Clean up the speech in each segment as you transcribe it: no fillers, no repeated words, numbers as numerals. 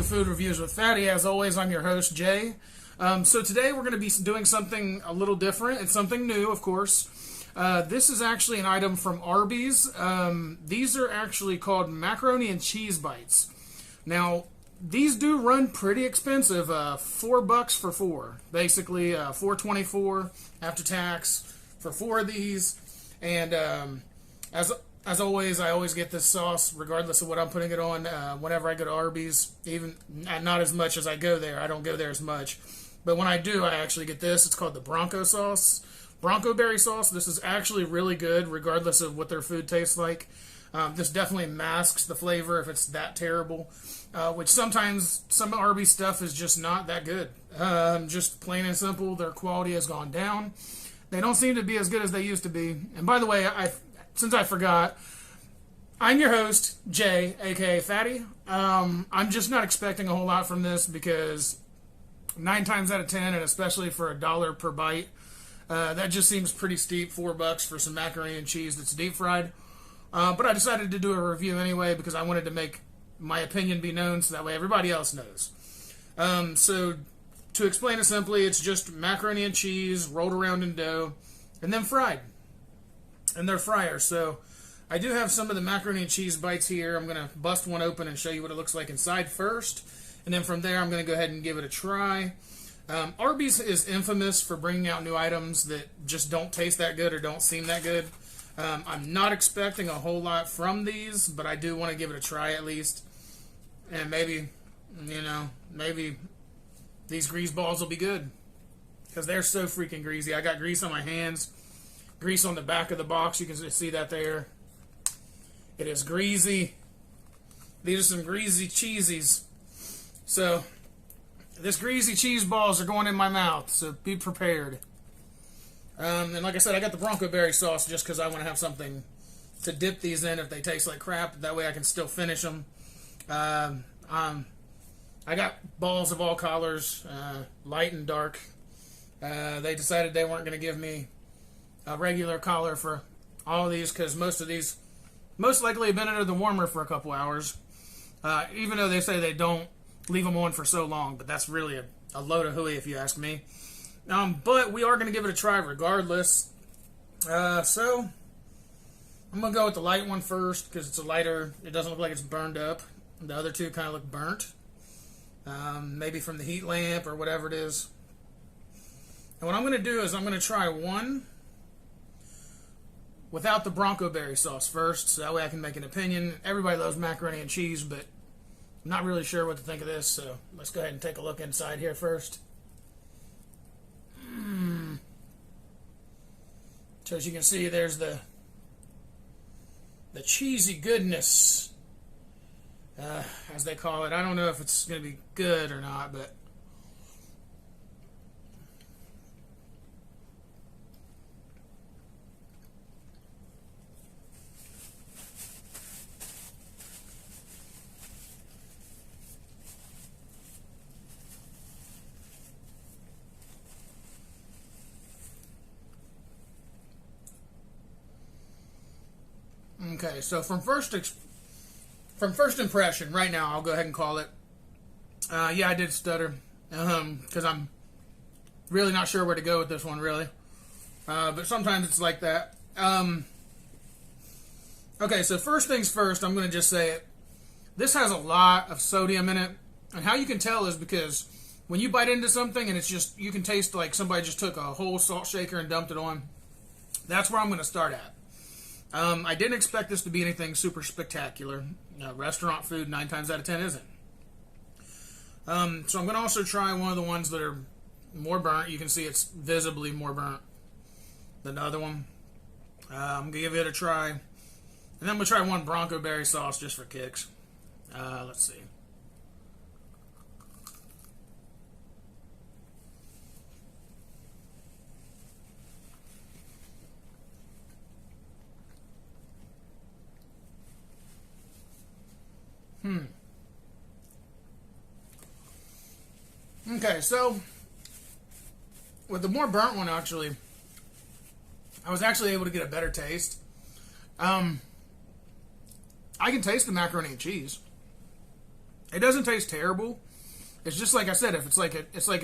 Food Reviews with Fatty. As always, I'm your host, Jay. So today we're going to be doing something a little different. It's something new, of course. This is actually an item from Arby's. These are actually called macaroni and cheese bites. Now, these do run pretty expensive. $4 for four. Basically, $4.24 after tax for four of these. And as always, I always get this sauce, regardless of what I'm putting it on, whenever I go to Arby's. Even not as much as I go there. I don't go there as much. But when I do, I actually get this. It's called the Bronco sauce. Bronco berry sauce. This is actually really good, regardless of what their food tastes like. This definitely masks the flavor if it's that terrible. Which sometimes some Arby's stuff is just not that good. Just plain and simple, their quality has gone down. They don't seem to be as good as they used to be. And by the way, since I forgot, I'm your host, Jay, aka Fatty. I'm just not expecting a whole lot from this because 9 times out of 10, and especially for $1 per bite, that just seems pretty steep. $4 for some macaroni and cheese that's deep fried. But I decided to do a review anyway because I wanted to make my opinion be known so that way everybody else knows. So to explain it simply, it's just macaroni and cheese rolled around in dough and then fried. And they're fryers. So I do have some of the macaroni and cheese bites here. I'm going to bust one open and show you what it looks like inside first. And then from there, I'm going to go ahead and give it a try. Arby's is infamous for bringing out new items that just don't taste that good or don't seem that good. I'm not expecting a whole lot from these, but I do want to give it a try at least. And maybe, maybe these grease balls will be good. Because they're so freaking greasy. I got grease on my hands. Grease on the back of the box. You can see that there. It is greasy. These are some greasy cheesies. So, this greasy cheese balls are going in my mouth. So, be prepared. And like I said, I got the Bronco berry sauce just because I want to have something to dip these in if they taste like crap. That way I can still finish them. I got balls of all colors, light and dark. They decided they weren't going to give me a regular collar for all of these because most of these most likely have been under the warmer for a couple hours. Even though they say they don't leave them on for so long, but that's really a load of hooey if you ask me. But we are going to give it a try regardless. So I'm going to go with the light one first because it's a lighter. It doesn't look like it's burned up. The other two kind of look burnt. Maybe from the heat lamp or whatever it is. And what I'm going to do is I'm going to try one without the Bronco berry sauce first, so that way I can make an opinion. Everybody loves macaroni and cheese, but I'm not really sure what to think of this, so let's go ahead and take a look inside here first. So as you can see, there's the cheesy goodness, as they call it. I don't know if it's going to be good or not, but okay, so from first impression, right now, I'll go ahead and call it. Yeah, I did stutter, because I'm really not sure where to go with this one, really. But sometimes it's like that. Okay, so first things first, I'm going to just say it. This has a lot of sodium in it, and how you can tell is because when you bite into something and it's just, you can taste like somebody just took a whole salt shaker and dumped it on. That's where I'm going to start at. I didn't expect this to be anything super spectacular. Restaurant food 9 times out of 10 isn't. So I'm going to also try one of the ones that are more burnt. You can see it's visibly more burnt than the other one. I'm going to give it a try. And then we'll try one Bronco berry sauce just for kicks. Let's see. Okay, so with the more burnt one, actually, I was actually able to get a better taste. I can taste the macaroni and cheese. It doesn't taste terrible. It's just like I said, if it's like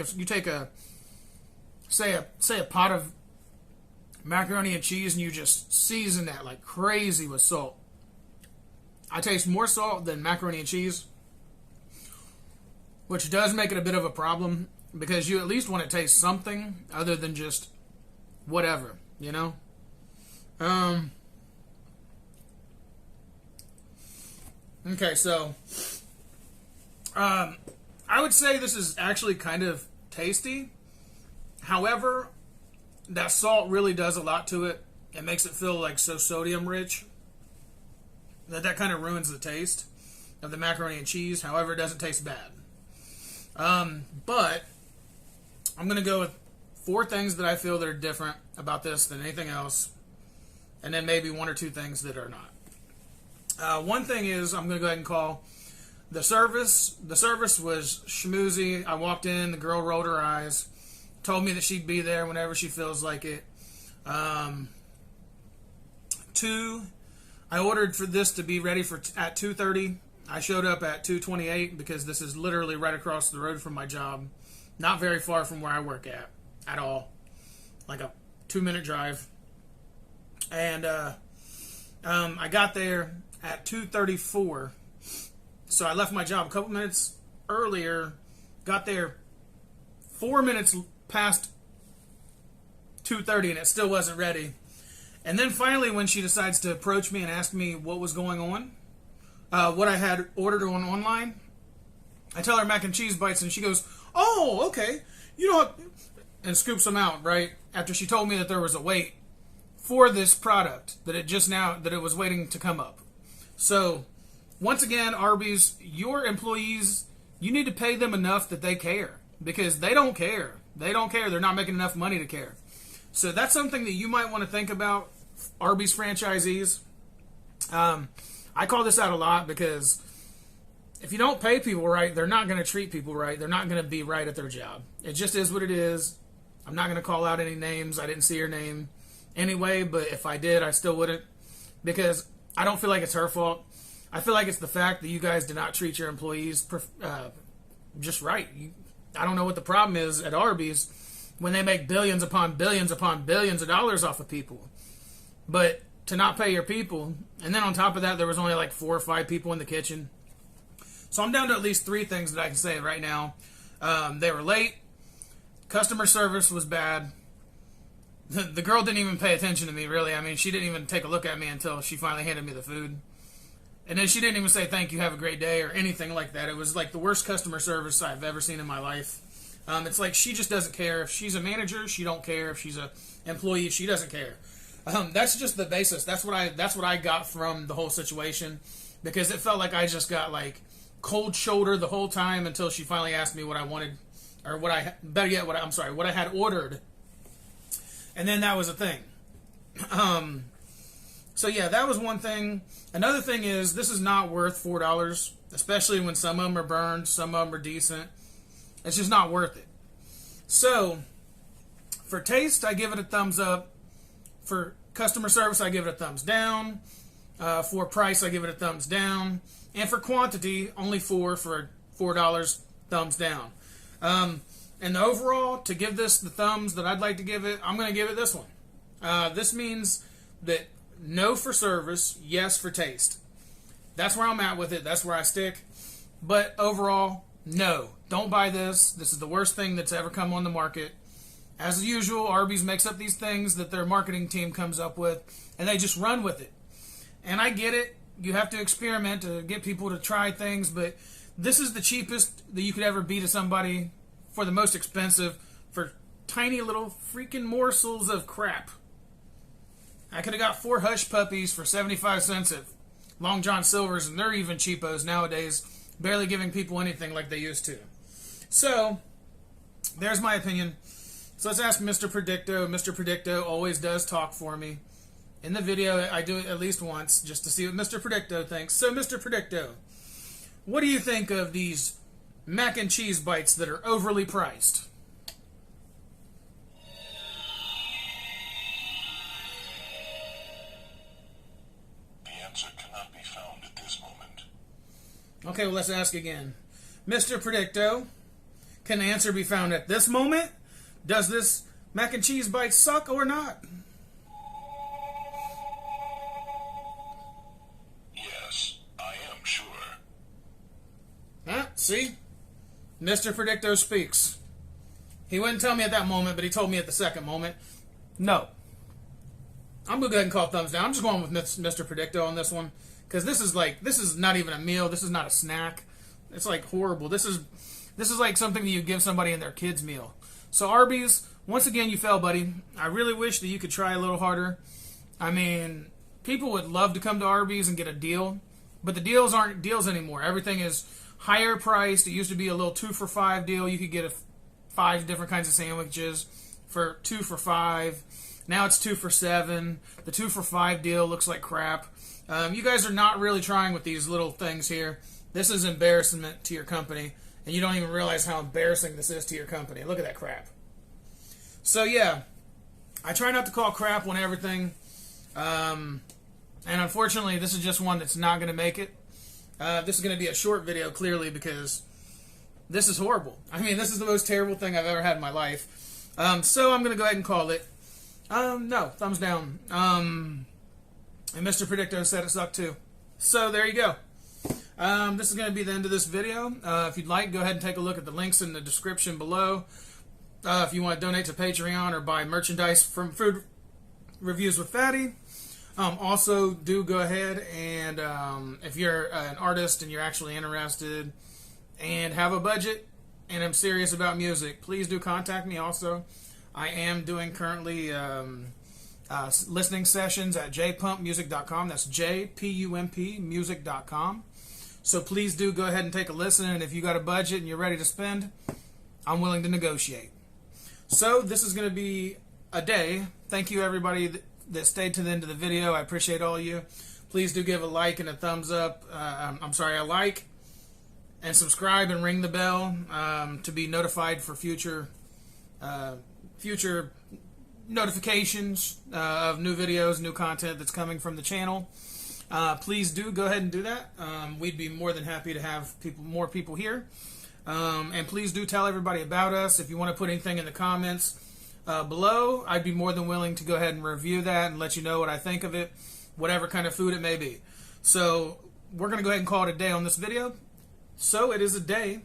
if you take say a pot of macaroni and cheese and you just season that like crazy with salt. I taste more salt than macaroni and cheese, which does make it a bit of a problem because you at least want to taste something other than just whatever, you know? Okay, so I would say this is actually kind of tasty. However, that salt really does a lot to it. It makes it feel like so sodium rich that kind of ruins the taste of the macaroni and cheese. However, it doesn't taste bad. But I'm going to go with 4 things that I feel that are different about this than anything else, and then maybe 1 or 2 things that are not. One thing is I'm going to go ahead and call the service. The service was schmoozy. I walked in, the girl rolled her eyes, told me that she'd be there whenever she feels like it. 2, I ordered for this to be ready at 2:30. I showed up at 2:28 because this is literally right across the road from my job. Not very far from where I work at all. Like a 2-minute drive. And I got there at 2:34. So I left my job a couple minutes earlier. Got there 4 minutes past 2:30 and it still wasn't ready. And then finally when she decides to approach me and ask me what was going on, what I had ordered online, I tell her mac and cheese bites and she goes, "Oh, okay. You know," and scoops them out right after she told me that there was a wait for this product, that it was waiting to come up. So once again, Arby's, your employees, you need to pay them enough that they care, because they don't care. They don't care. They're not making enough money to care. So that's something that you might want to think about, Arby's franchisees. I call this out a lot because if you don't pay people right, they're not going to treat people right. They're not going to be right at their job. It just is what it is. I'm not going to call out any names. I didn't see her name anyway, but if I did, I still wouldn't, because I don't feel like it's her fault. I feel like it's the fact that you guys did not treat your employees just right. I don't know what the problem is at Arby's when they make billions upon billions upon billions of dollars off of people. But to not pay your people, and then on top of that, there was only like 4 or 5 people in the kitchen. So I'm down to at least 3 things that I can say right now. They were late. Customer service was bad. The girl didn't even pay attention to me, really. I mean, she didn't even take a look at me until she finally handed me the food. And then she didn't even say thank you, have a great day, or anything like that. It was like the worst customer service I've ever seen in my life. It's like she just doesn't care. If she's a manager, she don't care. If she's an employee, she doesn't care. That's just the basis. That's what I got from the whole situation, because it felt like I just got like cold shoulder the whole time until she finally asked me what I wanted, or what I had ordered, and then that was a thing. So yeah, that was one thing. Another thing is, this is not worth $4, especially when some of them are burned, some of them are decent. It's just not worth it. So, for taste, I give it a thumbs up. For customer service, I give it a thumbs down. For price, I give it a thumbs down. And for quantity, only 4 for $4, thumbs down. And overall, to give this the thumbs that I'd like to give it, I'm going to give it this one. This means that no for service, yes for taste. That's where I'm at with it. That's where I stick. But overall, no. Don't buy this. This is the worst thing that's ever come on the market. As usual, Arby's makes up these things that their marketing team comes up with, and they just run with it. And I get it. You have to experiment to get people to try things, but this is the cheapest that you could ever be to somebody for the most expensive for tiny little freaking morsels of crap. I could have got 4 hush puppies for 75 cents at Long John Silver's, and they're even cheapos nowadays, barely giving people anything like they used to. So, there's my opinion. So let's ask Mr. Predicto. Mr. Predicto always does talk for me. In the video, I do it at least once, just to see what Mr. Predicto thinks. So, Mr. Predicto, what do you think of these mac and cheese bites that are overly priced? The answer cannot be found at this moment. Okay, well, let's ask again. Mr. Predicto, can the answer be found at this moment? Does this mac and cheese bite suck or not? Yes, I am sure. Huh? See? Mr. Predicto speaks. He wouldn't tell me at that moment, but he told me at the second moment. No. I'm going to go ahead and call thumbs down. I'm just going with Mr. Predicto on this one. Because this is not even a meal. This is not a snack. It's like horrible. This is like something that you give somebody in their kid's meal. So Arby's, once again, you fell, buddy. I really wish that you could try a little harder. I mean, people would love to come to Arby's and get a deal. But the deals aren't deals anymore. Everything is higher priced. It used to be a little 2 for $5 deal. You could get 5 different kinds of sandwiches for 2 for $5. Now it's 2 for $7. The 2 for $5 deal looks like crap. You guys are not really trying with these little things here. This is embarrassment to your company, and you don't even realize how embarrassing this is to your company. Look at that crap. So yeah, I try not to call crap on everything, and unfortunately, this is just one that's not going to make it. This is going to be a short video, clearly, because this is horrible. I mean, this is the most terrible thing I've ever had in my life. So I'm going to go ahead and call it. No, thumbs down. And Mr. Predicto said it sucked too. So there you go. This is going to be the end of this video. If you'd like, go ahead and take a look at the links in the description below. If you want to donate to Patreon or buy merchandise from Food Reviews with Fatty. Also, do go ahead and if you're an artist and you're actually interested and have a budget and I'm serious about music, please do contact me also. I am doing currently listening sessions at jpumpmusic.com. That's JPUMP music.com. So please do go ahead and take a listen, and if you got a budget and you're ready to spend, I'm willing to negotiate. So this is going to be a day. Thank you everybody that stayed to the end of the video. I appreciate all of you. Please do give a like and a thumbs up. A like and subscribe and ring the bell to be notified for future notifications of new videos, new content that's coming from the channel. Please do go ahead and do that. We'd be more than happy to have more people here. And please do tell everybody about us. If you want to put anything in the comments below, I'd be more than willing to go ahead and review that and let you know what I think of it, whatever kind of food it may be. So we're going to go ahead and call it a day on this video. So it is a day.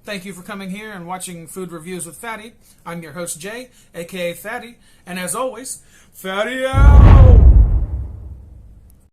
Thank you for coming here and watching Food Reviews with Fatty. I'm your host, Jay, a.k.a. Fatty. And as always, Fatty out!